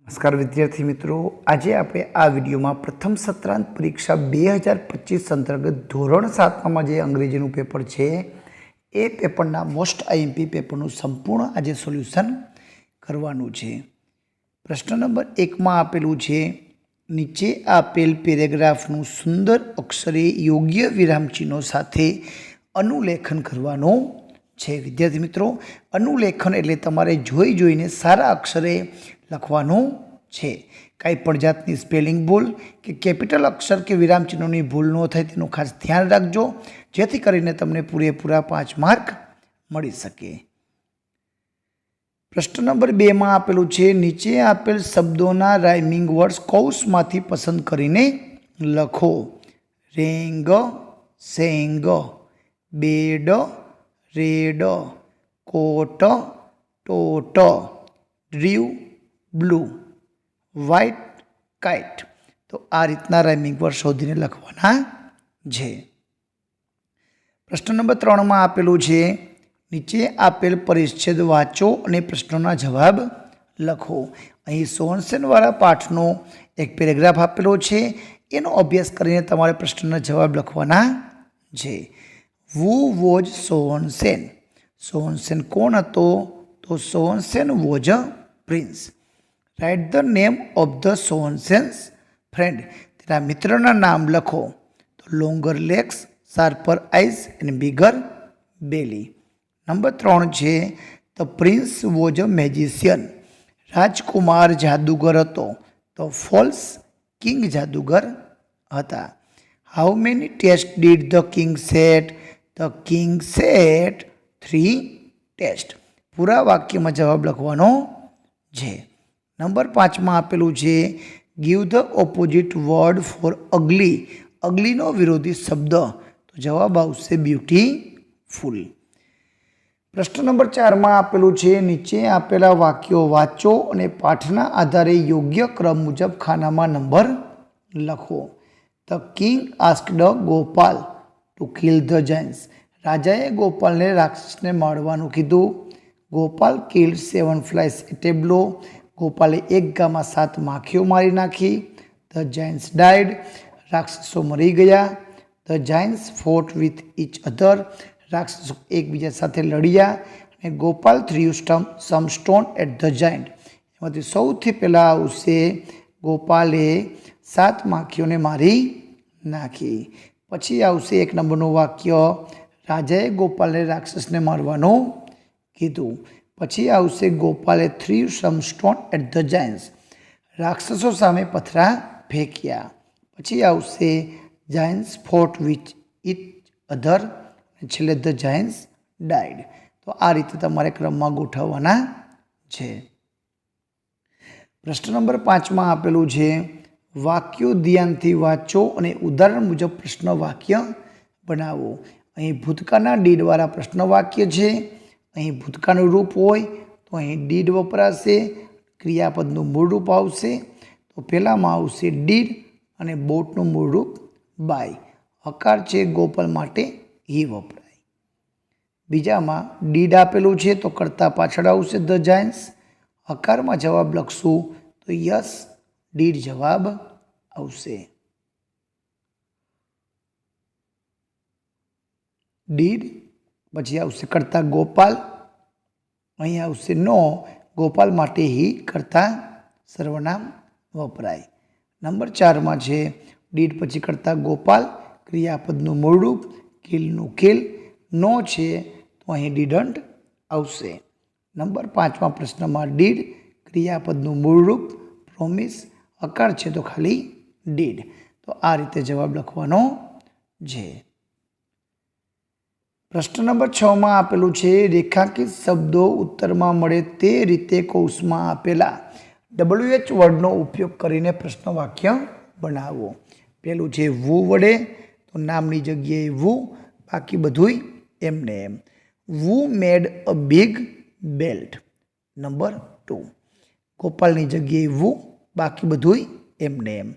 નમસ્કાર વિદ્યાર્થી મિત્રો, આજે આપણે આ વિડીયોમાં પ્રથમ સત્રાંત પરીક્ષા 2025 અંતર્ગત ધોરણ 7માં જે અંગ્રેજીનું પેપર છે એ પેપરના મોસ્ટ આઈએમપી પેપરનું સંપૂર્ણ આજે સોલ્યુશન કરવાનું છે. પ્રશ્ન નંબર 1માં આપેલું છે, નીચે આપેલ પેરેગ્રાફનું સુંદર અક્ષરે યોગ્ય વિરામચિહ્નો સાથે અનુલેખન કરવાનું છે. વિદ્યાર્થી મિત્રો, અનુલેખન એટલે તમારે જોઈ જોઈને સારા અક્ષરે લખવાનું છે. કાંઈ પણ જાતની સ્પેલિંગ ભૂલ કે કેપિટલ અક્ષર કે વિરામચિહ્નોની ભૂલ ન થાય તેનું ખાસ ધ્યાન રાખજો, જેથી કરીને તમને પૂરેપૂરા 5 માર્ક મળી શકે. પ્રશ્ન નંબર 2માં આપેલું છે, નીચે આપેલ શબ્દોના રાઇમિંગ વર્ડ્સ કૌંસમાંથી પસંદ કરીને લખો. Rang, sang, bed, red, cot, tot, ડ્રીવ, બ્લુ, વ્હાઇટ, કાઇટ. તો આ રીતના રાઇમિંગ વર્ડ શોધીને લખવાના છે. પ્રશ્ન નંબર 3માં આપેલું છે, નીચે આપેલ પરિચ્છેદ વાંચો અને પ્રશ્નોના જવાબ લખો. અહીં સોનસેનવાળા પાઠનો એક પેરેગ્રાફ આપેલો છે, એનો અભ્યાસ કરીને તમારે પ્રશ્નના જવાબ લખવાના છે. Who was સોનસેન. સોનસેન કોણ હતો? તો સોનસેન was a prince. Write the name of the સોનસેન્સ ફ્રેન્ડ. તેના મિત્રના નામ લખો. તો longer legs, sharper eyes and bigger belly. Number 3 છે, the prince was a magician. રાજકુમાર જાદુગર હતો. તો ફોલ્સ કિંગ જાદુગર હતા. How many test did the king set? The king set 3 test. પૂરા વાક્યમાં જવાબ લખવાનો છે. નંબર 5માં આપેલું છે, give the opposite word for અગલી. અગલીનો વિરોધી શબ્દ. તો જવાબ આવશે બ્યુટીફુલ. પ્રશ્ન નંબર 4માં આપેલું છે, નીચે આપેલા વાક્યો વાંચો અને પાઠના આધારે યોગ્ય ક્રમ મુજબ ખાનામાં નંબર લખો. The king asked Gopal to kill the giants. રાજાએ ગોપાલને રાક્ષસને મારવાનું કીધું. Gopal killed 7 flies at a blow. ગોપાલે એક ગામાં 7 માખીઓ મારી નાખી. The giants died. રાક્ષસો મરી ગયા. The giants fought with each other. રાક્ષસો એકબીજા સાથે લડ્યા. અને Gopal threw some stone at the giant. એમાંથી સૌથી પહેલાં આવશે ગોપાલે 7 માખીઓને મારી નાખી. પછી આવશે 1 નંબરનું વાક્ય, રાજાએ ગોપાલને રાક્ષસને મારવાનું કીધું. પછી આવશે ગોપાલે threw some stone at the giants. રાક્ષસો સામે પથરા ફેંક્યા. પછી આવશે giants fought with each other. છેલ્લે ધ જાયન્ટ્સ ડાયડ. તો આ રીતે તમારે ક્રમમાં ગોઠવવાના છે. પ્રશ્ન નંબર 5માં આપેલું છે, વાક્યો ધ્યાનથી વાંચો અને ઉદાહરણ મુજબ પ્રશ્ન વાક્ય બનાવો. અહીં ભૂતકાળના ડીડવાળા પ્રશ્ન વાક્ય છે. અહીં ભૂતકાળનું રૂપ હોય તો અહીં ડીડ વપરાશે. ક્રિયાપદનું મૂળ રૂપ આવશે. તો પહેલાંમાં આવશે ડીડ અને બોટનું મૂળ રૂપ બાય. હકાર છે ગોપાલ માટે હી વપરાય. બીજામાં ડીડ આપેલું છે તો કરતાં પાછળ આવશે ધ જાયન્ટ્સ. હકારમાં જવાબ લખશું તો યસ ડીડ જવાબ આવશે. ડીડ પછી આવશે કરતા ગોપાલ. અહીં આવશે નો. ગોપાલ માટે હી કરતા સર્વનામ વપરાય. નંબર 4માં છે, ડીડ પછી કરતા ગોપાલ, ક્રિયાપદનું મૂળ રૂપ, કિલનું કિલ. નો છે તો અહીં ડીડન્ટ આવશે. નંબર 5માં પ્રશ્નમાં ડીડ, ક્રિયાપદનું મૂળ રૂપ, પ્રોમિસ. હકાર છે તો ખાલી ડીડ. તો આ રીતે જવાબ લખવાનો છે. પ્રશ્ન નંબર 6માં આપેલું છે, રેખાંકિત શબ્દો ઉત્તરમાં મળે તે રીતે કૌંસમાં આપેલા WH વર્ડનો ઉપયોગ કરીને પ્રશ્ન વાક્ય બનાવો. પેલું છે વુ વડે. તો નામની જગ્યાએ વુ, બાકી બધુંય એમને એમ. વુ મેડ અ બિગ બેલ્ટ. નંબર 2. ગોપાલની જગ્યાએ વુ, બાકી બધુંય એમને એમ.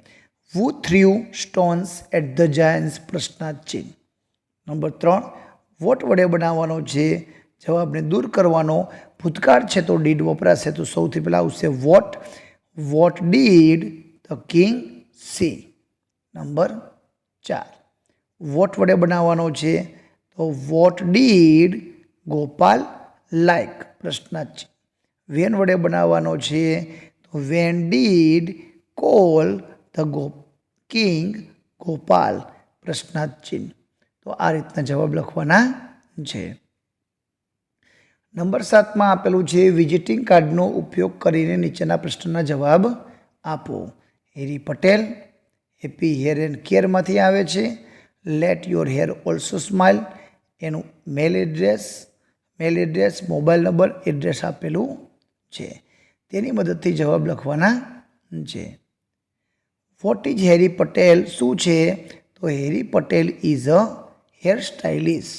વુ થ્રીવ સ્ટોન્સ એટ ધ જાયન્ટ્સ પ્રશ્નાર્થ ચિહ્ન. નંબર 3, વોટ વડે બનાવવાનો છે. જવાબને દૂર કરવાનો. ભૂતકાળ છે તો ડીડ વપરાશે. તો સૌથી પહેલાં આવશે what. What did the king see. નંબર 4 વોટ વડે બનાવવાનો છે તો વોટ ડીડ ગોપાલ લાઈક પ્રશ્નાર્થ. વેન વડે બનાવવાનો છે તો when did call the king Gopal પ્રશ્નાર્થ ચિહ્ન. તો આ રીતના જવાબ લખવાના છે. નંબર 7 માં આપેલું છે વિઝિટિંગ કાર્ડનો ઉપયોગ કરીને નીચેના પ્રશ્નના જવાબ આપો. હેરી પટેલ હેપી હેર એન્ડ કેરમાંથી આવે છે. Late your hair also smile એનું મેલ એડ્રેસ મોબાઈલ નંબર એડ્રેસ આપેલું છે. તેની મદદથી જવાબ લખવાના છે. વોટ ઇઝ હેરી પટેલ શું છે તો Harry Patel is a hair stylist.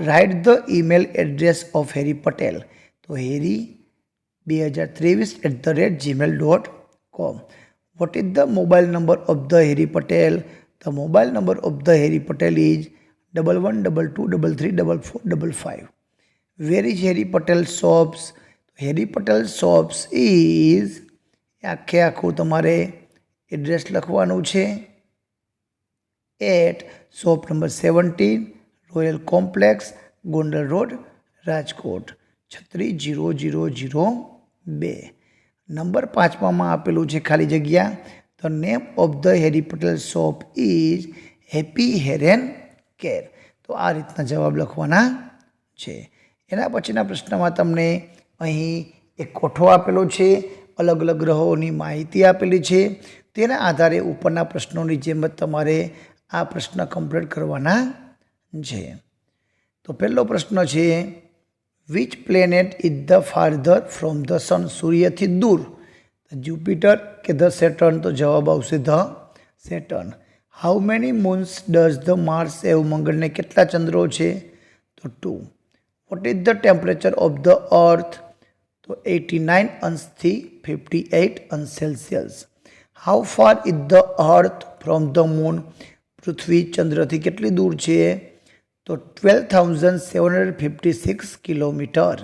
Write the email address of Harry Patel તો Harry 2023@gmail.com. What is the mobile number of the Harry Patel the mobile number of the Harry Patel is 1122233455. Where is Harry Patel shops Harry Patel shops is આખું તમારે address લખવાનું છે. At shop number 17 royal complex Gondal road Rajkot 360002. Number 5 માં આપેલું છે ખાલી જગ્યા the name of the Harry Patel shop is happy hair and care. તો આ રીતના જવાબ લખવાના છે. એના પછીના પ્રશ્નમાં તમને અહીં એક કોઠો આપેલો છે. અલગ અલગ ગ્રહોની માહિતી આપેલી છે. તેના આધારે ઉપરના પ્રશ્નોની જેમ જ તમારે આ પ્રશ્ન કમ્પ્લીટ કરવાના છે. તો પહેલો પ્રશ્ન છે which planet is the farther from the sun. સૂર્યથી દૂર જ્યુપિટર કે ધ સેટર્ન. તો જવાબ આવશે the Saturn. How many moons does the Mars have. મંગળને કેટલા ચંદ્રો છે તો 2. What is the temperature of the earth તો 89 અંશથી 58 અંશ Celsius. How far is the earth from the moon. પૃથ્વી ચંદ્રથી કેટલી દૂર છે તો 12,756 kilometre.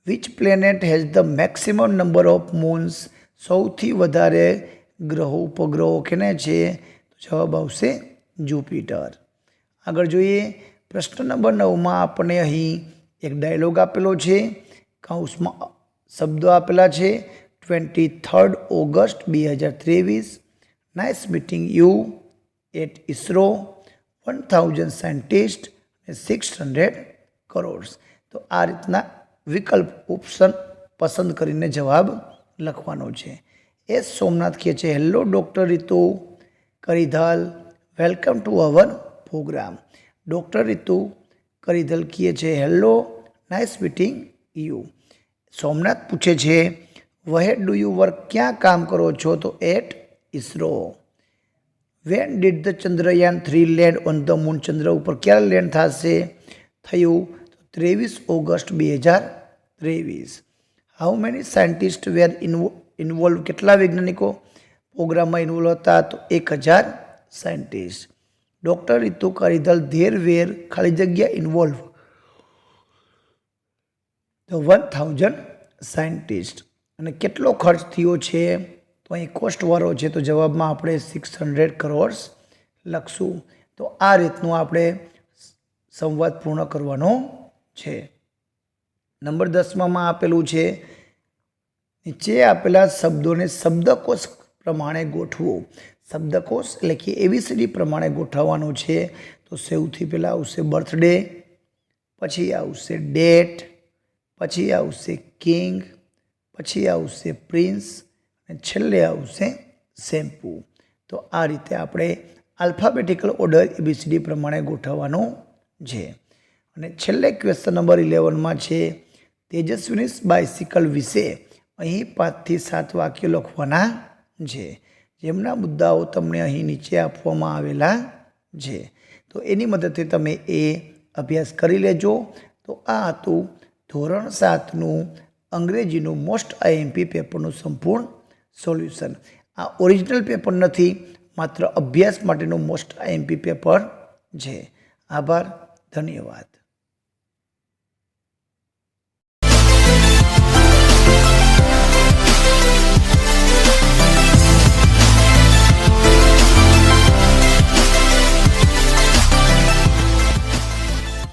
Which planet has the maximum number of moons. સૌથી વધારે ગ્રહો ઉપગ્રહો કેને છે તો જવાબ આવશે જુપિટર. આગળ જોઈએ પ્રશ્ન નંબર 9 માં આપણે અહીં એક ડાયલોગ આપેલો છે. કૌંસમાં શબ્દો આપેલા છે 23 August 2023. Nice meeting you at ISRO 1000 scientist અને 600 કરોડ. તો આ રીતના વિકલ્પ ઓપ્શન પસંદ કરીને જવાબ લખવાનો છે. એસ સોમનાથ કહે છે hello doctor Ritu Karidhal welcome to our programme. Doctor Ritu Karidhal કહે છે hello nice meeting you. Somnath પૂછે છે વહેર ડુ યુ વર્ક. ક્યાં કામ કરો છો તો at ISRO. When did the Chandrayaan 3 land on the moon. ચંદ્ર ઉપર ક્યારે લેન્ડ થશે થયું તો 23 August 2023. How many scientist were involve. કેટલા વૈજ્ઞાનિકો પ્રોગ્રામમાં ઇન્વોલ્વ હતા તો 1000 scientist. Doctor Ritu Karidhal there were ખાલી જગ્યા ઇન્વોલ્વ તો 1000 સાયન્ટિસ્ટ. અને કેટલો ખર્ચ થયો છે તો અહીં કોસ્ટવાળો છે તો જવાબમાં આપણે 600 કરોડ લખશું. તો આ રીતનું આપણે સંવાદ પૂર્ણ કરવાનો છે. નંબર 10 માં આપેલું છે નીચે આપેલા શબ્દોને શબ્દકોશ પ્રમાણે ગોઠવો. શબ્દકોશ એટલે કે એબીસીડી પ્રમાણે ગોઠવવાનું છે. તો સૌથી પહેલાં આવશે બર્થડે, પછી આવશે ડેટ, પછી આવશે કિંગ, પછી આવશે પ્રિન્સ અને છેલ્લે આવશે શેમ્પૂ. તો આ રીતે આપણે આલ્ફાબેટિકલ ઓર્ડર એબીસીડી પ્રમાણે ગોઠવવાનું છે. અને છેલ્લે ક્વેશ્ચન નંબર 11માં છે તેજસ્વીની બાઇસિકલ વિશે. અહીં 5 થી 7 વાક્યો લખવાના છે, જેમના મુદ્દાઓ તમને અહીં નીચે આપવામાં આવેલા છે. તો એની મદદથી તમે એ અભ્યાસ કરી લેજો. તો આ હતું ધોરણ 7નું અંગ્રેજીનું મોસ્ટ આઈએમપી પેપરનું સંપૂર્ણ સોલ્યુશન. આ ઓરિજિનલ પેપર નથી, માત્ર અભ્યાસ માટેનું મોસ્ટ આઈએમપી પેપર છે. આભાર, ધન્યવાદ.